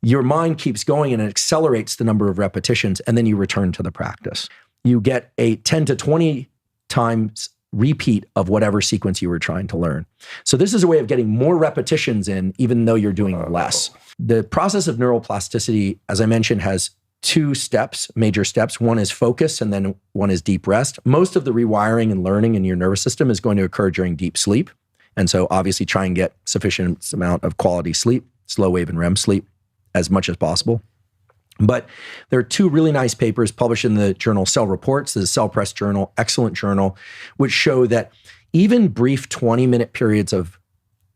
your mind keeps going and it accelerates the number of repetitions, and then you return to the practice. You get a 10 to 20 times repeat of whatever sequence you were trying to learn. So this is a way of getting more repetitions in, even though you're doing less. The process of neuroplasticity, as I mentioned, has two steps, major steps. One is focus, and then one is deep rest. Most of the rewiring and learning in your nervous system is going to occur during deep sleep. And so obviously try and get sufficient amount of quality sleep, slow wave and REM sleep, as much as possible. But there are two really nice papers published in the journal Cell Reports, the Cell Press journal, excellent journal, which show that even brief 20-minute periods of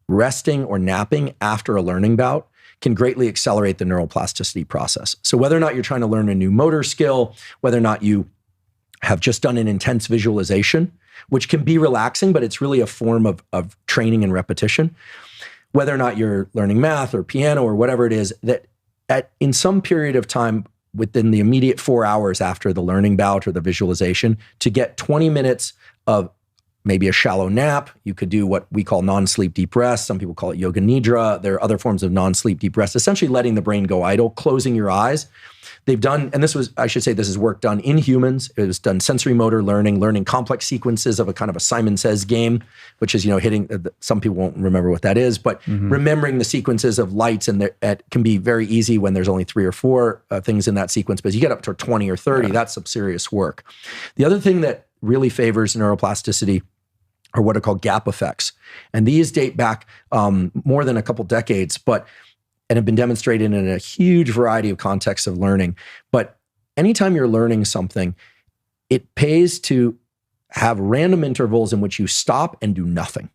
resting or napping after a learning bout can greatly accelerate the neuroplasticity process. So whether or not you're trying to learn a new motor skill, whether or not you have just done an intense visualization, which can be relaxing, but it's really a form of training and repetition, whether or not you're learning math or piano or whatever it is, that in some period of time within the immediate 4 hours after the learning bout or the visualization, to get 20 minutes of maybe a shallow nap. You could do what we call non-sleep deep rest. Some people call it yoga nidra. There are other forms of non-sleep deep rest, essentially letting the brain go idle, closing your eyes. They've done, and this is work done in humans. It was done sensory motor learning complex sequences of a kind of a Simon Says game, which is, hitting, some people won't remember what that is, but remembering the sequences of lights, and it can be very easy when there's only 3 or 4 things in that sequence, but as you get up to 20 or 30, that's some serious work. The other thing that really favors neuroplasticity are what are called gap effects. And these date back more than a couple decades, and have been demonstrated in a huge variety of contexts of learning. But anytime you're learning something, it pays to have random intervals in which you stop and do nothing.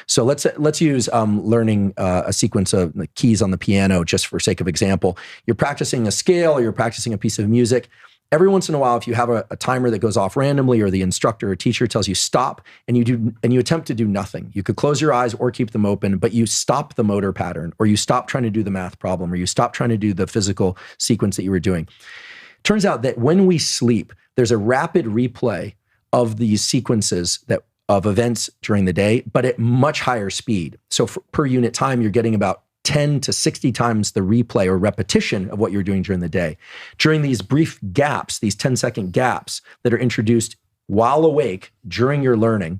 So let's use learning a sequence of the keys on the piano, just for sake of example. You're practicing a scale, or you're practicing a piece of music. Every once in a while, if you have a timer that goes off randomly, or the instructor or teacher tells you stop, and you attempt to do nothing. You could close your eyes or keep them open, but you stop the motor pattern, or you stop trying to do the math problem, or you stop trying to do the physical sequence that you were doing. Turns out that when we sleep, there's a rapid replay of these sequences of events during the day, but at much higher speed. So per unit time, you're getting about 10 to 60 times the replay or repetition of what you're doing during the day. During these brief gaps, these 10-second gaps that are introduced while awake during your learning,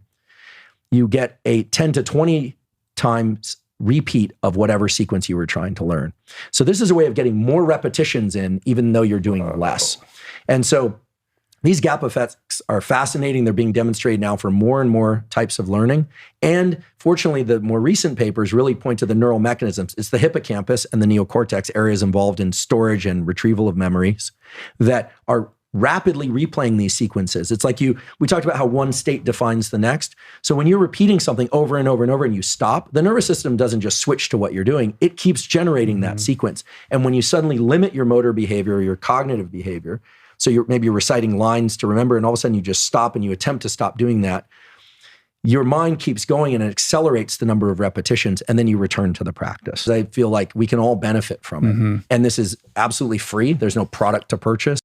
you get a 10 to 20 times repeat of whatever sequence you were trying to learn. So this is a way of getting more repetitions in, even though you're doing less. And so these gap effects are fascinating. They're being demonstrated now for more and more types of learning. And fortunately, the more recent papers really point to the neural mechanisms. It's the hippocampus and the neocortex, areas involved in storage and retrieval of memories, that are rapidly replaying these sequences. It's like we talked about how one state defines the next. So when you're repeating something over and over and over and you stop, the nervous system doesn't just switch to what you're doing. It keeps generating that sequence. And when you suddenly limit your motor behavior or your cognitive behavior, so maybe you're reciting lines to remember, and all of a sudden you just stop and you attempt to stop doing that, your mind keeps going and it accelerates the number of repetitions, and then you return to the practice. I feel like we can all benefit from it. And this is absolutely free. There's no product to purchase.